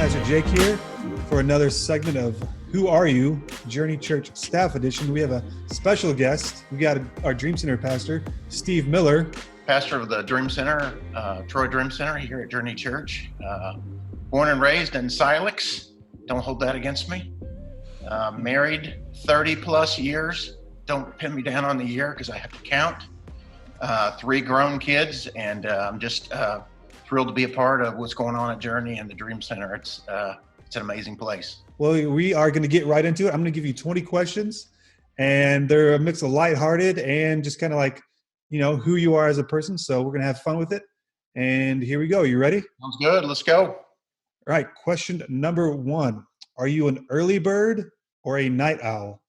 Pastor Jake here for another segment of Who Are You? Journey Church Staff Edition. We have a special guest. We got our Dream Center pastor, Steve Miller. Pastor of the Dream Center, Troy Dream Center here at Journey Church. Born and raised in Silex. Don't hold that against me. Married 30 plus years. Don't pin me down on the year because I have to count. 3 grown kids, and I'm just thrilled to be a part of what's going on at Journey and the Dream Center. It's an amazing place. Well, we are going to get right into it. I'm going to give you 20 questions, and they're a mix of lighthearted and just kind of like, you know, who you are as a person. So we're going to have fun with it. And here we go. You ready? Sounds good. Let's go. All right. Question number 1. Are you an early bird or a night owl?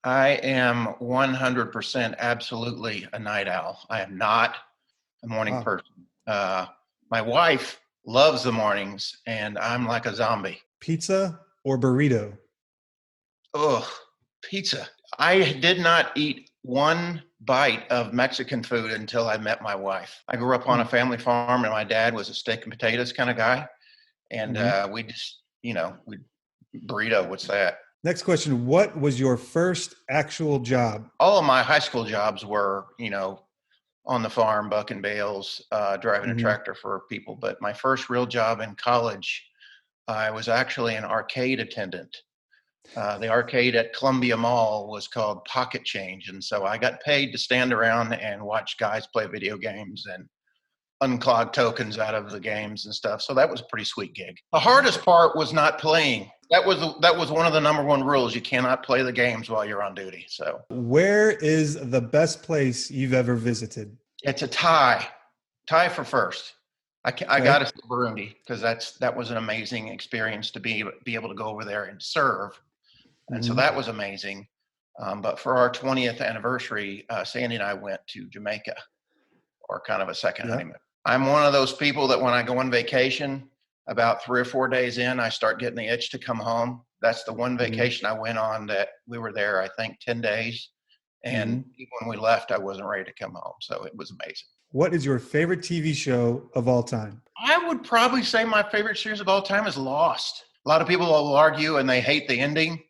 I am 100% absolutely a night owl. I am not a morning person. My wife loves the mornings, and I'm like a zombie. Pizza or burrito? Ugh, pizza. I did not eat one bite of Mexican food until I met my wife. I grew up on a family farm, and my dad was a steak and potatoes kind of guy. And we just, burrito, what's that? Next question. What was your first actual job? All of my high school jobs were, on the farm, bucking bales, driving a tractor for people. But my first real job in college, I was actually an arcade attendant. The arcade at Columbia Mall was called Pocket Change. And so I got paid to stand around and watch guys play video games and unclog tokens out of the games and stuff. So that was a pretty sweet gig. The hardest part was not playing. That was one of the number 1 rules. You cannot play the games while you're on duty. So where is the best place you've ever visited? It's a tie for first. I got to say Burundi because that was an amazing experience to be able to go over there and serve. And so that was amazing. But for our 20th anniversary, Sandy and I went to Jamaica, or kind of a second honeymoon. I'm one of those people that when I go on vacation, about 3 or 4 days in, I start getting the itch to come home. That's the one vacation I went on that we were there, I think, 10 days. And even when we left, I wasn't ready to come home. So it was amazing. What is your favorite TV show of all time? I would probably say my favorite series of all time is Lost. A lot of people will argue and they hate the ending,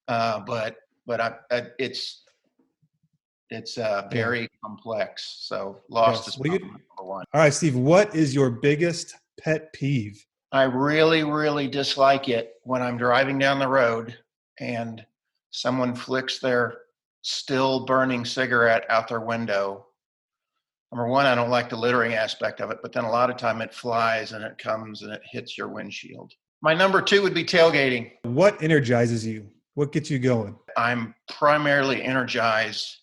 but it's very complex. So Lost is probably number 1. All right, Steve, what is your biggest pet peeve? I really, really dislike it when I'm driving down the road and someone flicks their still burning cigarette out their window. Number 1, I don't like the littering aspect of it, but then a lot of time it flies and it comes and it hits your windshield. My number 2 would be tailgating. What energizes you? What gets you going? I'm primarily energized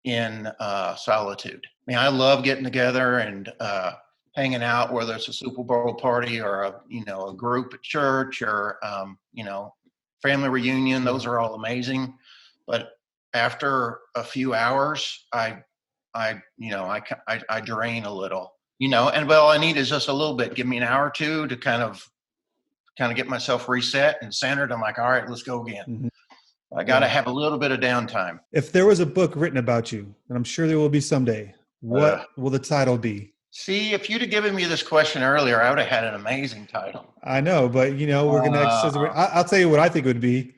in solitude. I mean, I love getting together and hanging out, whether it's a Super Bowl party or a group at church or family reunion. Those are all amazing. But after a few hours, I drain a little, and all I need is just a little bit. Give me an hour or 2 to kind of get myself reset and centered. I'm like, all right, let's go again. I got to have a little bit of downtime. If there was a book written about you, and I'm sure there will be someday, what will the title be? See, if you'd have given me this question earlier, I would have had an amazing title. I know, but we're going to exercise. I'll tell you what I think it would be.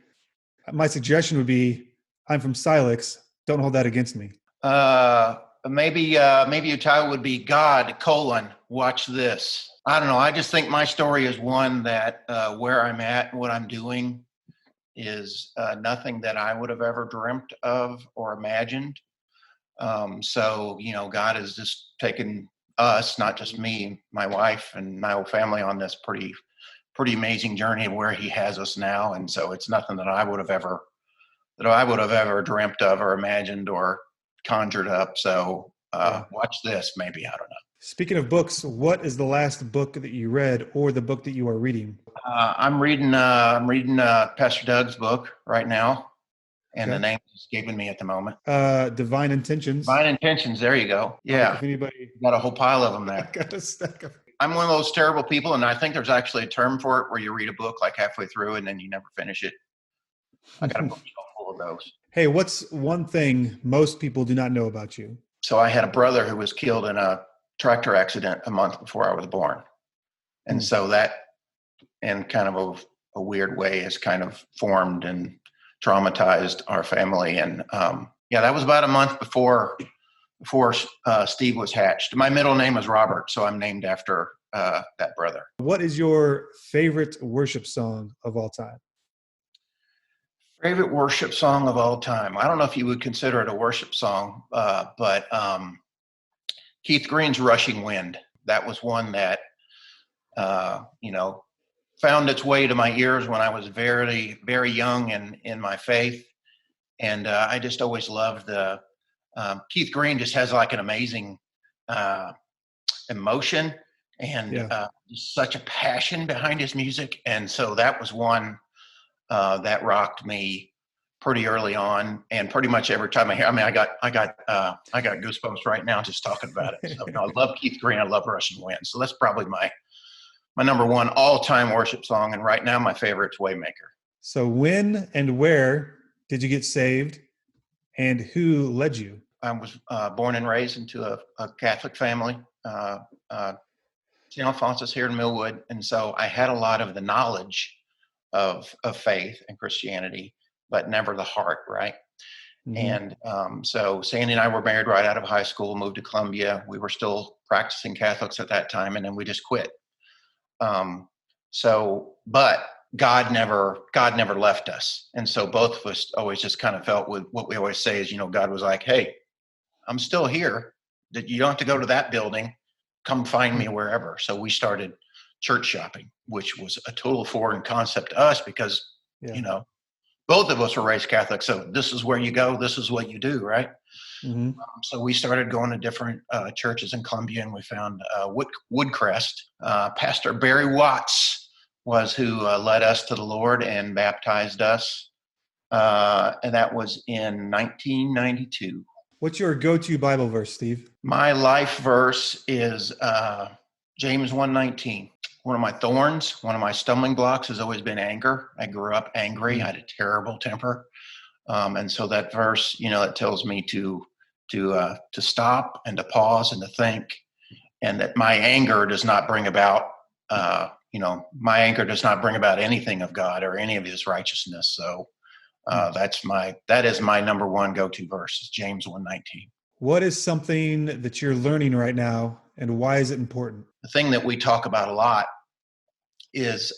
My suggestion would be, I'm from Silex. Don't hold that against me. Maybe your title would be God, watch this. I don't know. I just think my story is one that where I'm at, what I'm doing is nothing that I would have ever dreamt of or imagined. So, God has just taken us, not just me, my wife and my whole family on this pretty amazing journey of where he has us now. And so it's nothing that I would have ever dreamt of or imagined or conjured up. So watch this, maybe, I don't know. Speaking of books, what is the last book that you read or the book that you are reading? I'm reading Pastor Doug's book right now. And the name is escaping me at the moment. Divine Intentions. Divine Intentions. There you go. Yeah. If anybody got a whole pile of them there. Got a stack of. I'm one of those terrible people, and I think there's actually a term for it where you read a book like halfway through and then you never finish it. I got a book full of those. Hey, what's one thing most people do not know about you? So I had a brother who was killed in a tractor accident a month before I was born. And so that in kind of a weird way has kind of formed and traumatized our family. And yeah, that was about a month before Steve was hatched. My middle name is Robert, so I'm named after that brother. What is your favorite worship song of all time? Favorite worship song of all time? I don't know if you would consider it a worship song, but Keith Green's Rushing Wind. That was one that, found its way to my ears when I was very, very young in my faith. And I just always loved Keith Green just has like an amazing emotion and such a passion behind his music. And so that was one that rocked me pretty early on, and pretty much every time I got goosebumps right now just talking about it. So I love Keith Green. I love Rushing Wind. So that's probably my number one all-time worship song. And right now my favorite's Waymaker. So when and where did you get saved, and who led you? I was born and raised into a Catholic family, St. Alphonsus here in Millwood. And so I had a lot of the knowledge of faith and Christianity, but never the heart, right? Mm-hmm. And so Sandy and I were married right out of high school, moved to Columbia. We were still practicing Catholics at that time, and then we just quit. But God never left us. And so both of us always just kind of felt with what we always say is, God was like, hey, I'm still here. That you don't have to go to that building. Come find me wherever. So we started church shopping, which was a total foreign concept to us because, both of us were raised Catholic. So this is where you go. This is what you do, right? Mm-hmm. So we started going to different churches in Columbia, and we found Woodcrest. Pastor Barry Watts was who led us to the Lord and baptized us. And that was in 1992. What's your go-to Bible verse, Steve? My life verse is James 1:19. One of my thorns, one of my stumbling blocks has always been anger. I grew up angry. I had a terrible temper. And so that verse, it tells me to stop and to pause and to think, and that my anger does not bring about, anything of God or any of his righteousness. So that is my number one go-to verse, James 1:19. What is something that you're learning right now, and why is it important? The thing that we talk about a lot is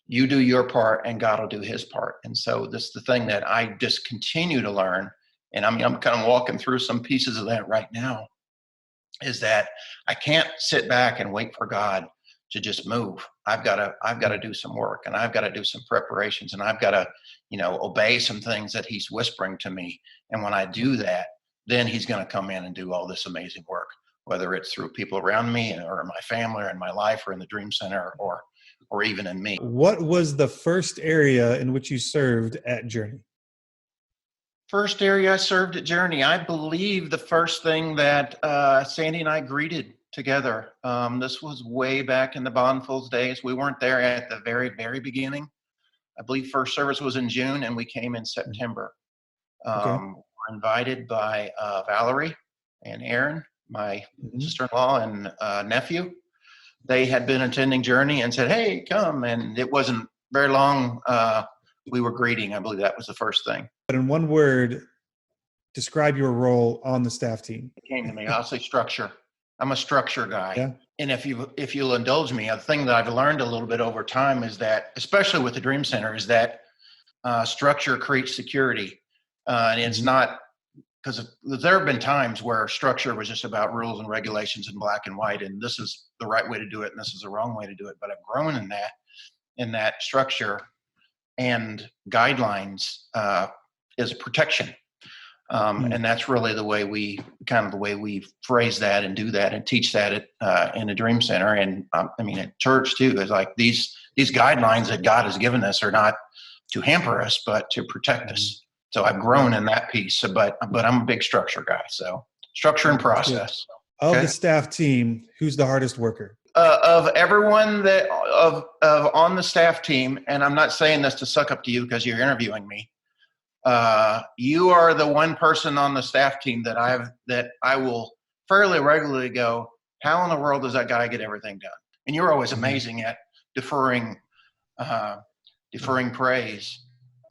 you do your part and God will do his part. And so this is the thing that I just continue to learn. And I'm kind of walking through some pieces of that right now, is that I can't sit back and wait for God to just move. I've got to do some work, and I've got to do some preparations, and I've got to, obey some things that he's whispering to me. And when I do that, then he's going to come in and do all this amazing work, whether it's through people around me or in my family or in my life or in the Dream Center or even in me. What was the first area in which you served at Journey? First area I served at Journey, I believe the first thing that Sandy and I greeted together. This was way back in the Bonfils days. We weren't there at the very, very beginning. I believe first service was in June, and we came in September. Okay. We were invited by Valerie and Aaron, my sister-in-law and nephew. They had been attending Journey and said, hey, come. And it wasn't very long. We were greeting. I believe that was the first thing. But in one word, describe your role on the staff team. It came to me. I'll say structure. I'm a structure guy. Yeah. And if you'll indulge me, a thing that I've learned a little bit over time is that, especially with the Dream Center, is that structure creates security. And it's not, because there have been times where structure was just about rules and regulations in black and white, and this is the right way to do it and this is the wrong way to do it. But I've grown in that structure and guidelines is protection. And that's really the way we phrase that and do that and teach that in the Dream Center. And at church too, is like these guidelines that God has given us are not to hamper us, but to protect us. So I've grown in that piece, but I'm a big structure guy. So structure and process. Of the staff team, who's the hardest worker? Of everyone of on the staff team, and I'm not saying this to suck up to you because you're interviewing me. You are the one person on the staff team that I will fairly regularly go, how in the world does that guy get everything done? And you're always amazing at deferring deferring praise.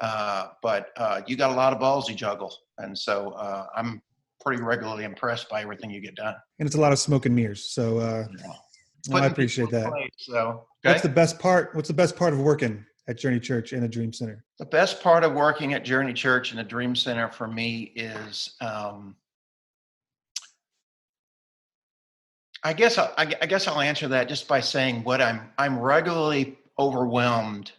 But you got a lot of balls you juggle. And so I'm pretty regularly impressed by everything you get done. And it's a lot of smoke and mirrors. So I appreciate that. So, okay. What's the best part? What's the best part of working at Journey Church and the Dream Center? The best part of working at Journey Church and the Dream Center for me is, I guess I'll answer that just by saying what I'm regularly overwhelmed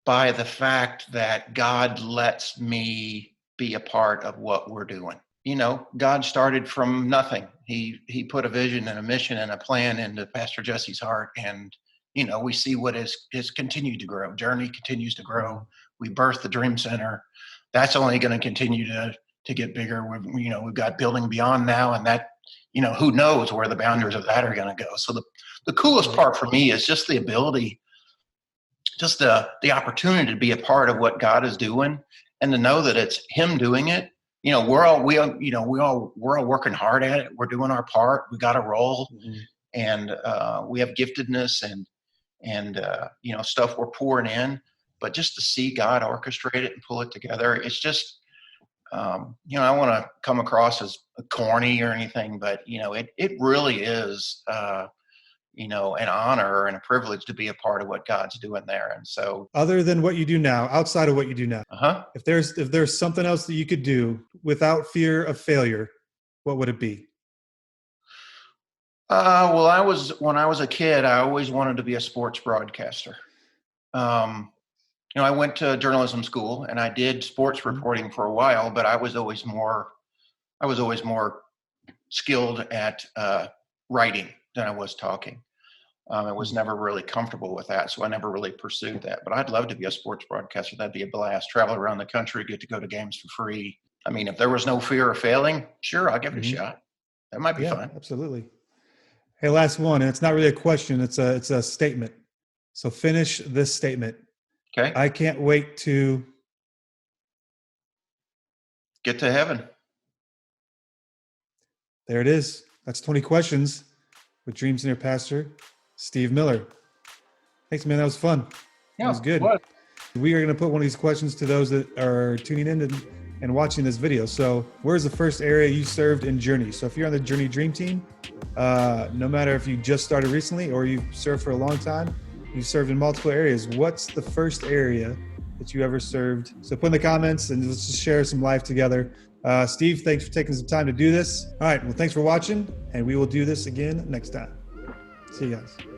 by the fact that God lets me be a part of what we're doing. You know, God started from nothing. He put a vision and a mission and a plan into Pastor Jesse's heart, and you know, we see what is continued to grow. Journey continues to grow. We birthed the Dream Center. That's only going to continue to get bigger. We've got building beyond now, and that, you know, who knows where the boundaries of that are going to go. So the coolest part for me is just the ability, just the opportunity to be a part of what God is doing, and to know that it's Him doing it. You know, we're all working hard at it. We're doing our part. We got a role, and we have giftedness and you know, stuff we're pouring in. But just to see God orchestrate it and pull it together, it's just, you know, I don't want to come across as corny or anything, but you know, it really is, you know, an honor and a privilege to be a part of what God's doing there. And so, other than what you do now, outside of what you do now, if there's something else that you could do without fear of failure, what would it be? Well, when I was a kid, I always wanted to be a sports broadcaster. You know, I went to journalism school and I did sports reporting for a while, but I was always more skilled at writing than I was talking. I was never really comfortable with that, so I never really pursued that. But I'd love to be a sports broadcaster. That'd be a blast. Travel around the country, get to go to games for free. I mean, if there was no fear of failing, sure, I'll give it a shot. That might be fun. Absolutely. Hey, last one, and it's not really a question. It's a statement. So finish this statement. Okay. I can't wait to get to heaven. There it is. That's 20 questions with Dream Center Pastor Steve Miller. Thanks, man. That was fun. Yeah, it was good. What? We are going to put one of these questions to those that are tuning in and watching this video. So where's the first area you served in Journey? So if you're on the Journey Dream Team, no matter if you just started recently or you've served for a long time, you've served in multiple areas. What's the first area that you ever served? So put in the comments and let's just share some life together. Steve, thanks for taking some time to do this. All right, well, thanks for watching, and we will do this again next time. See you guys.